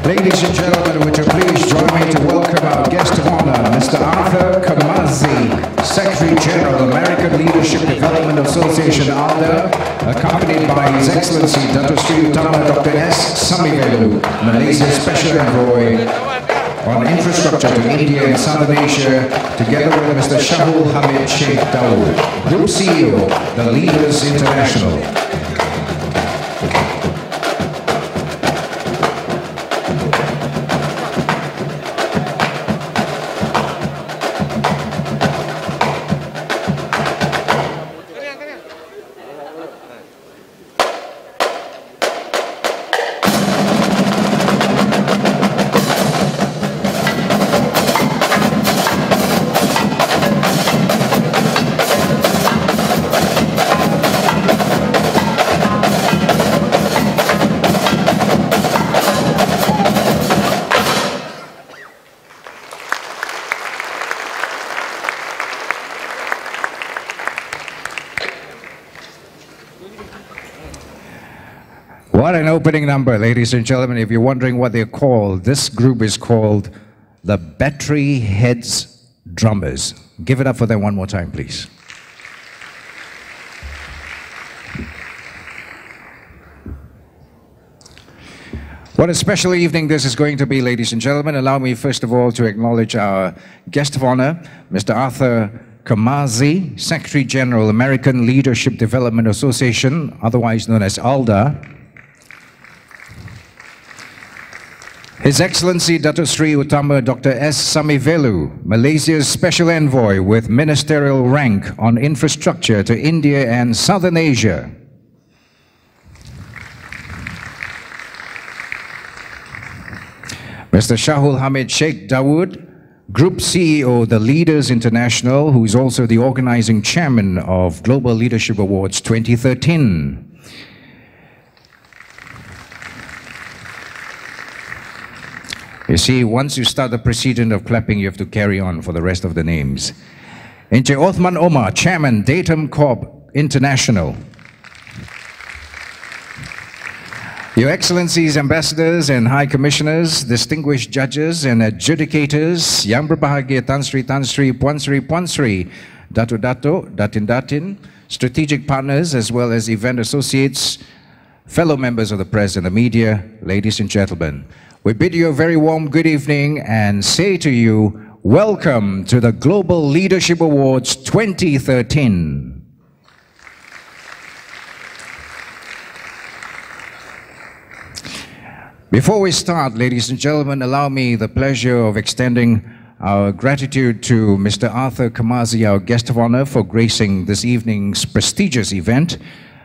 Ladies and gentlemen, would you please join me to welcome our guest of honor, Mr. Arthur Kamazi, Secretary General, American Leadership Development Association, ALDA, accompanied by His Excellency Dato Sri Utama Dr. S. Samivelu, Malaysia's Special Envoy on Infrastructure to India and Southern Asia, together with Mr. Shahul Hamid Sheikh Dawood, Group CEO, The Leaders International. What an opening number, ladies and gentlemen. If you're wondering what they're called, this group is called the Battery Heads Drummers. Give it up for them one more time, please. What a special evening this is going to be, ladies and gentlemen. Allow me first of all to acknowledge our guest of honor, Mr. Arthur Kamazi, Secretary General, American Leadership Development Association, otherwise known as ALDA. His Excellency Dato Sri Utama Dr. S. Samivelu, Malaysia's Special Envoy with ministerial rank on infrastructure to India and Southern Asia. Mr. Shahul Hamid Sheikh Dawood, Group CEO, The Leaders International, who is also the organizing chairman of Global Leadership Awards 2013. You see, once you start the precedent of clapping, you have to carry on for the rest of the names. Encik Othman Omar, Chairman, Datum Corp International. Your Excellencies, Ambassadors and High Commissioners, distinguished judges and adjudicators, Yang Berbahagia Tan Sri, Puan Sri, Dato, Datin, strategic partners as well as event associates, fellow members of the press and the media, ladies and gentlemen. We bid you a very warm good evening and say to you, welcome to the Global Leadership Awards 2013. Before we start, ladies and gentlemen, allow me the pleasure of extending our gratitude to Mr. Arthur Kamazi, our guest of honor, for gracing this evening's prestigious event.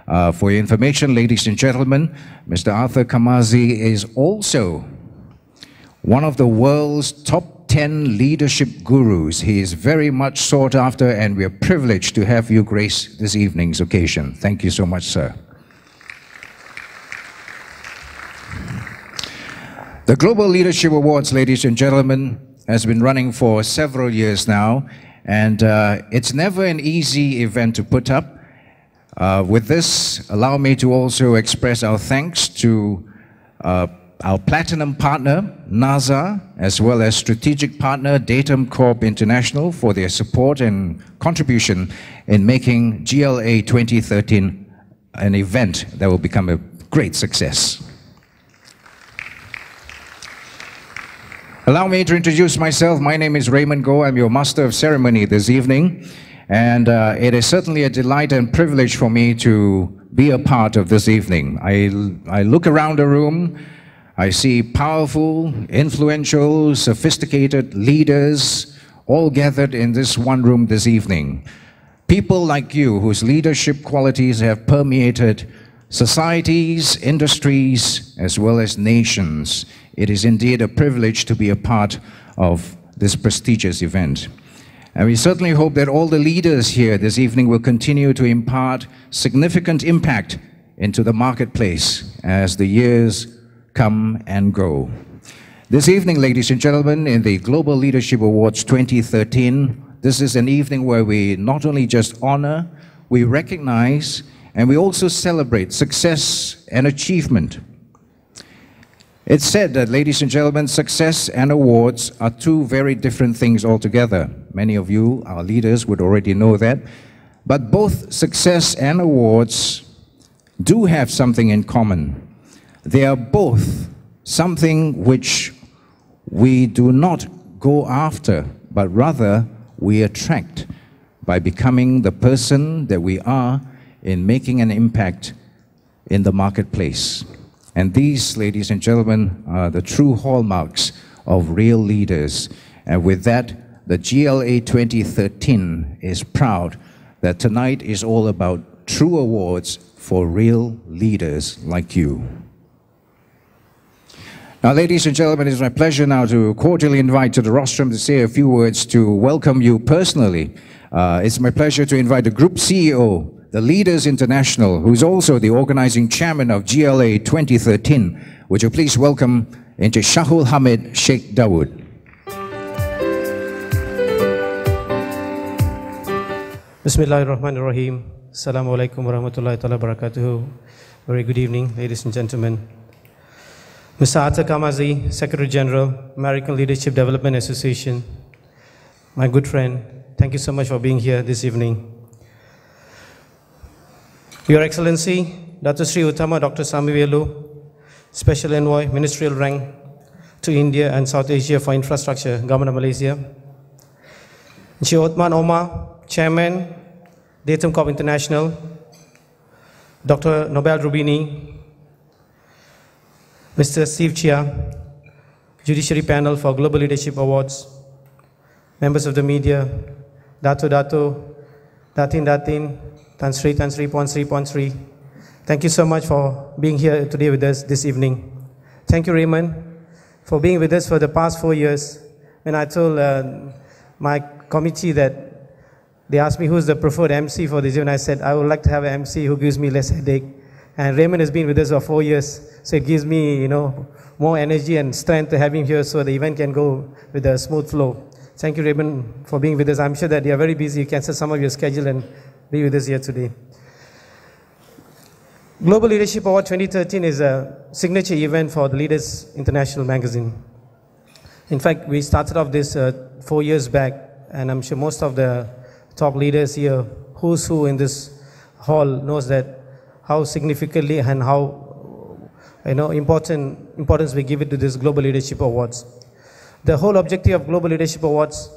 For your information, ladies and gentlemen, Mr. Arthur Kamazi is also one of the world's top 10 leadership gurus. He is very much sought after, and we are privileged to have you grace this evening's occasion. Thank you so much, sir. The Global Leadership Awards, ladies and gentlemen, has been running for several years now, and it's never an easy event to put up. With this, allow me to also express our thanks to our platinum partner, NASA, as well as strategic partner, Datum Corp International, for their support and contribution in making GLA 2013 an event that will become a great success. Allow me to introduce myself. My name is Raymond Goh. I'm your Master of Ceremony this evening. And it is certainly a delight and privilege for me to be a part of this evening. I look around the room, I see powerful, influential, sophisticated leaders all gathered in this one room this evening. People like you whose leadership qualities have permeated societies, industries, as well as nations. It is indeed a privilege to be a part of this prestigious event. And we certainly hope that all the leaders here this evening will continue to impart significant impact into the marketplace as the years come and go. This evening, ladies and gentlemen, in the Global Leadership Awards 2013, this is an evening where we not only just honor, we recognize, and we also celebrate success and achievement It's said that, ladies and gentlemen, success and awards are two very different things altogether. Many of you, our leaders, would already know that. But both success and awards do have something in common. They are both something which we do not go after, but rather we attract by becoming the person that we are in making an impact in the marketplace. And these, ladies and gentlemen, are the true hallmarks of real leaders. And with that, the GLA 2013 is proud that tonight is all about true awards for real leaders like you. Now, ladies and gentlemen, it is my pleasure now to cordially invite to the rostrum to say a few words to welcome you personally. It's my pleasure to invite the Group CEO, the Leaders International, who's also the organizing chairman of GLA 2013. Would you please welcome into Shahul Hamid Sheikh Dawood. Bismillahirrahmanirrahim. Assalamu alaikum warahmatullahi wabarakatuh. Very good evening, ladies and gentlemen. Mr. Atta Kamazi, Secretary General, American Leadership Development Association, my good friend, thank you so much for being here this evening. Your Excellency, Dr. Sri Uttama Dr. Samivelu, Special Envoy, Ministerial Rank to India and South Asia for Infrastructure, Government of Malaysia. Encik Othman Omar, Chairman, Datum Corp International, Dr. Nobel Rubini, Mr. Steve Chia, Judiciary Panel for Global Leadership Awards, members of the media, Datin, Tan Sri, Puan Sri. Thank you so much for being here today with us this evening. Thank you, Raymond, for being with us for the past 4 years. When I told my committee that they asked me who's the preferred MC for this event, I said, I would like to have an MC who gives me less headache. And Raymond has been with us for 4 years, so it gives me, more energy and strength to have him here so the event can go with a smooth flow. Thank you, Raymond, for being with us. I'm sure that you are very busy. You cancel some of your schedule and be with us here today. Global Leadership Award 2013 is a signature event for the Leaders International magazine. In fact, we started off this 4 years back, and I'm sure most of the top leaders here, who's who in this hall, knows that how significantly and how importance we give it to this Global Leadership Awards. The whole objective of Global Leadership Awards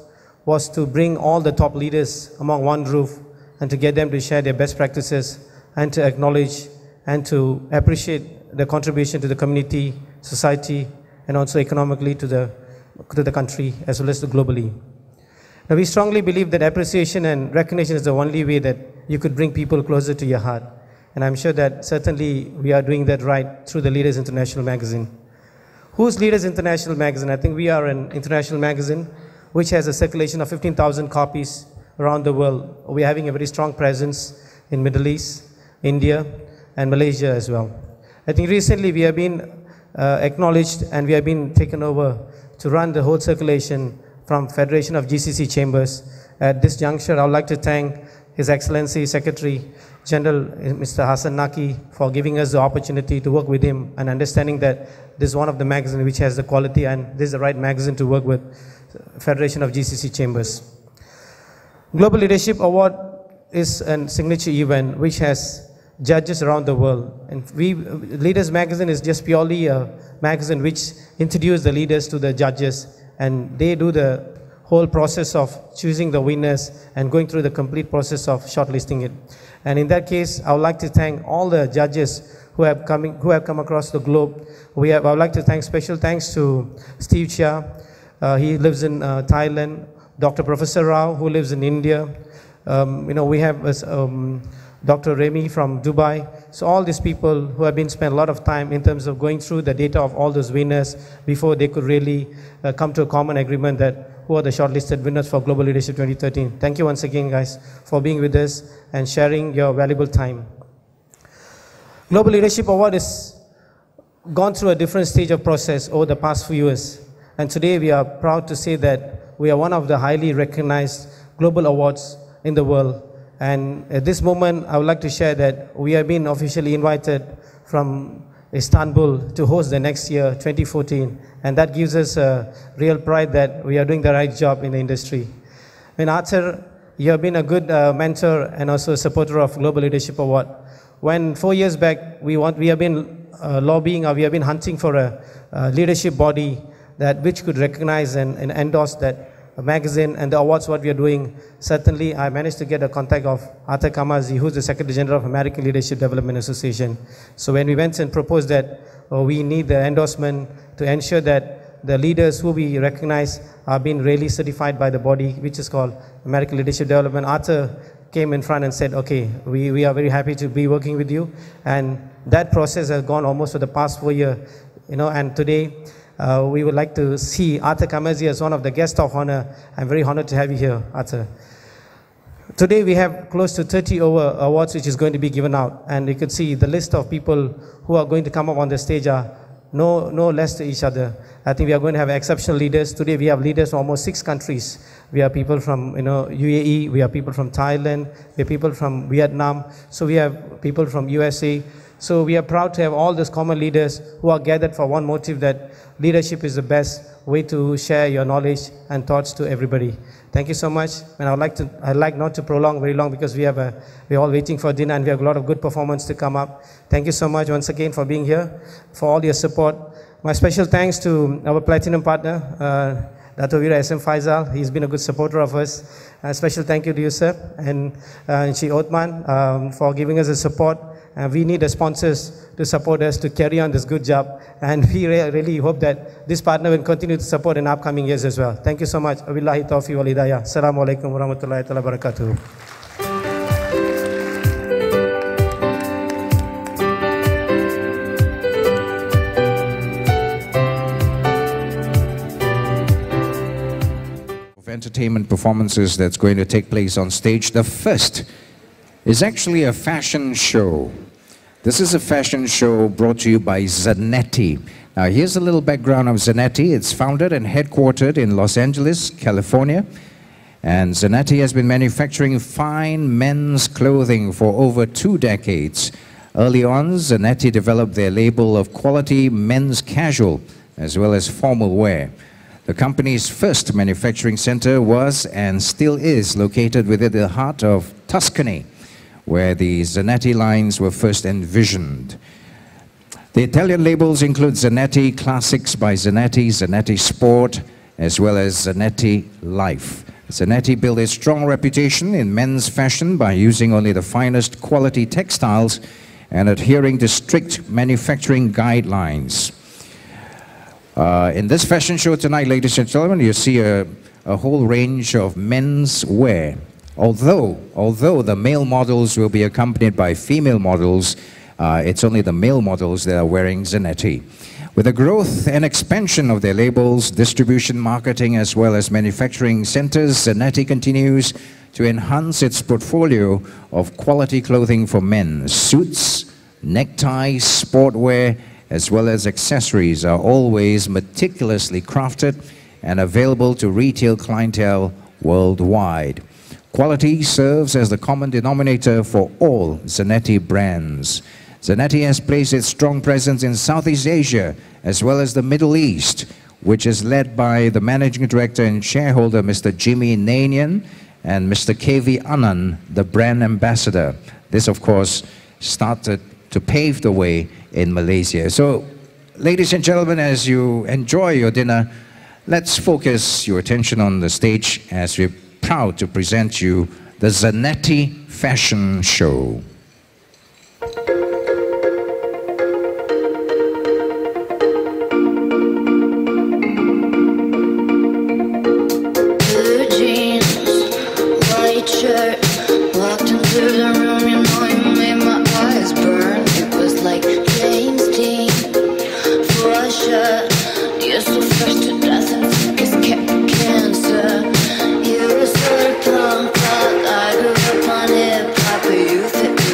was to bring all the top leaders among one roof and to get them to share their best practices and to acknowledge and to appreciate the contribution to the community, society, and also economically to the country as well as globally. Now, we strongly believe that appreciation and recognition is the only way that you could bring people closer to your heart. And I'm sure that certainly we are doing that right through the Leaders International magazine. Who's Leaders International magazine? I think we are an international magazine which has a circulation of 15,000 copies around the world. We're having a very strong presence in Middle East, India, and Malaysia as well. I think recently we have been acknowledged and we have been taken over to run the whole circulation from Federation of GCC Chambers. At this juncture, I would like to thank His Excellency Secretary General Mr. Hassan Naki for giving us the opportunity to work with him and understanding that this is one of the magazines which has the quality and this is the right magazine to work with, Federation of GCC Chambers. Global Leadership Award is a signature event which has judges around the world. And Leaders Magazine is just purely a magazine which introduces the leaders to the judges, and they do the whole process of choosing the winners and going through the complete process of shortlisting it. And in that case, I would like to thank all the judges who have come across the globe. I would like to thank special thanks to Steve Chia. He lives in Thailand. Dr. Professor Rao, who lives in India. We have Dr. Remy from Dubai. So all these people who have been spent a lot of time in terms of going through the data of all those winners before they could really come to a common agreement that who are the shortlisted winners for Global Leadership 2013. Thank you once again, guys, for being with us and sharing your valuable time. Global Leadership Award has gone through a different stage of process over the past few years. And today we are proud to say that we are one of the highly recognized global awards in the world. And at this moment, I would like to share that we have been officially invited from Istanbul to host the next year, 2014. And that gives us a real pride that we are doing the right job in the industry. And Arthur, you have been a good mentor and also a supporter of Global Leadership Award. When 4 years back, we have been lobbying, or we have been hunting for a leadership body which could recognize and endorse that magazine and the awards what we are doing. Certainly, I managed to get a contact of Arthur Kamazi, who's the Secretary General of American Leadership Development Association. So when we went and proposed that we need the endorsement to ensure that the leaders who we recognize are being really certified by the body, which is called American Leadership Development, Arthur came in front and said, okay, we are very happy to be working with you. And that process has gone almost for the past 4 years, and today we would like to see Arthur Kamazi as one of the guests of honor. I'm very honored to have you here, Arthur. Today we have close to 30 awards which is going to be given out, and you could see the list of people who are going to come up on the stage are no less to each other. I think we are going to have exceptional leaders. Today we have leaders from almost 6 countries. We have people from UAE, we have people from Thailand, we have people from Vietnam, so we have people from USA. So we are proud to have all those common leaders who are gathered for one motive, that leadership is the best way to share your knowledge and thoughts to everybody. Thank you so much. And I'd like not to prolong very long, because we're all waiting for dinner and we have a lot of good performance to come up. Thank you so much once again for being here, for all your support. My special thanks to our platinum partner, Dato' Wira SM Faisal. He's been a good supporter of us. A special thank you to you, sir, and Chi Othman for giving us the support. We need the sponsors to support us to carry on this good job. And we really hope that this partner will continue to support in upcoming years as well. Thank you so much. Wabillahi taufiq wal hidayah. Assalamu alaikum warahmatullahi wabarakatuh. Entertainment performances that's going to take place on stage. The first is actually a fashion show. This is a fashion show brought to you by Zanetti. Now here's a little background of Zanetti. It's founded and headquartered in Los Angeles, California. And Zanetti has been manufacturing fine men's clothing for over 2 decades. Early on, Zanetti developed their label of quality men's casual as well as formal wear. The company's first manufacturing center was and still is located within the heart of Tuscany, where the Zanetti lines were first envisioned. The Italian labels include Zanetti Classics by Zanetti, Zanetti Sport, as well as Zanetti Life. Zanetti built a strong reputation in men's fashion by using only the finest quality textiles and adhering to strict manufacturing guidelines. In this fashion show tonight, ladies and gentlemen, you see a whole range of men's wear. Although the male models will be accompanied by female models, it's only the male models that are wearing Zanetti. With the growth and expansion of their labels, distribution, marketing, as well as manufacturing centers, Zanetti continues to enhance its portfolio of quality clothing for men. Suits, neckties, sportwear, as well as accessories are always meticulously crafted and available to retail clientele worldwide. Quality serves as the common denominator for all Zanetti brands. Zanetti has placed its strong presence in Southeast Asia as well as the Middle East, which is led by the Managing Director and Shareholder, Mr. Jimmy Nanian, and Mr. KV Anand, the Brand Ambassador. This, of course, started to pave the way in Malaysia. So, ladies and gentlemen, as you enjoy your dinner, let's focus your attention on the stage as we're proud to present you the Zanetti Fashion Show. Blue jeans, white shirt, walked into the room, you know you made my eyes burn. It was like James Dean, for sure. You're so fresh to death and sick as cancer. You were sort of punk rock, I grew up on hip hop, but you fit me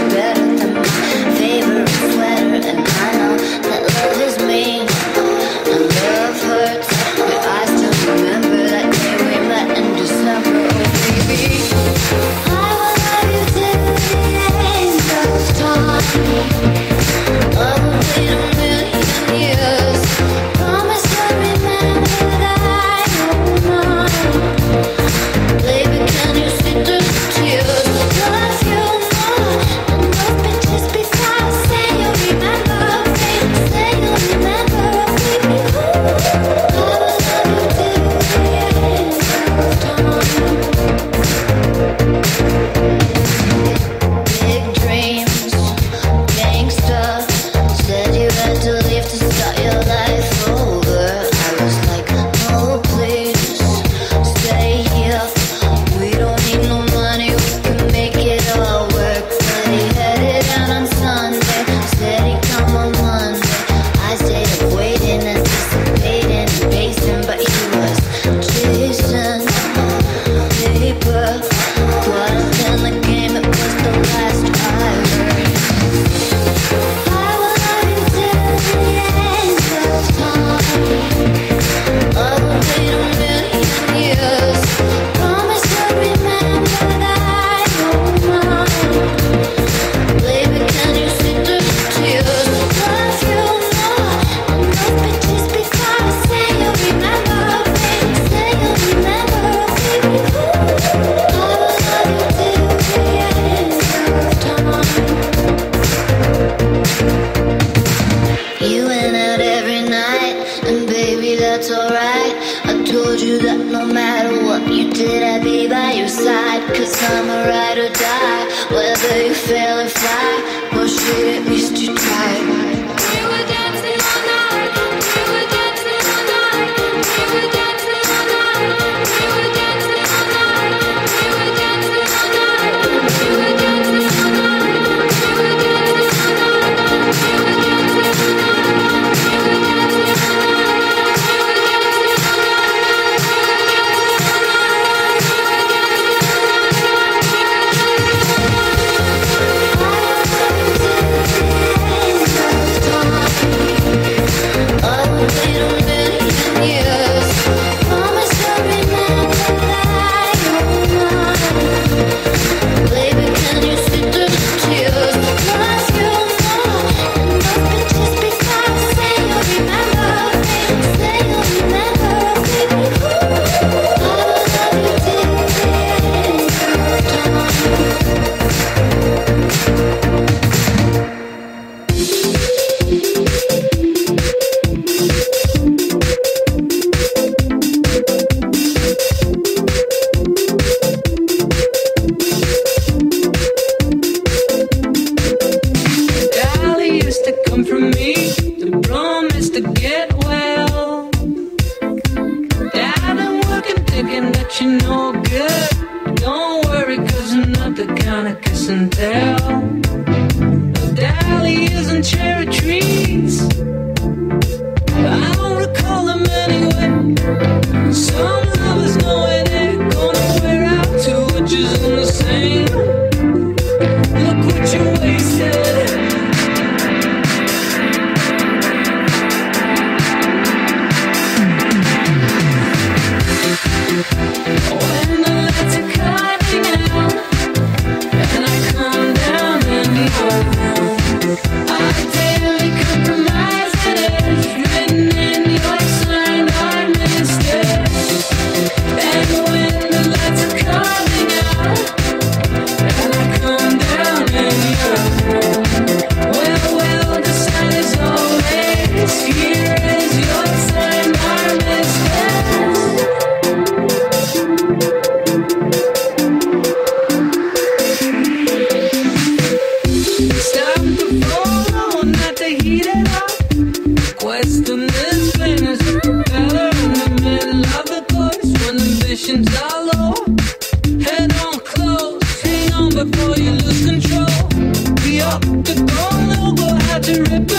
till you fail and fly. Well, shit, at least you tried. We were dancing all night. We were dancing all night. We were dancing all night. We were dancing all night. We were dancing all night. We were dancing all night. We were dancing all night. We were dancing all night. We were dancing all night. We were dancing all before you lose control. Be up to go, no go, how to rip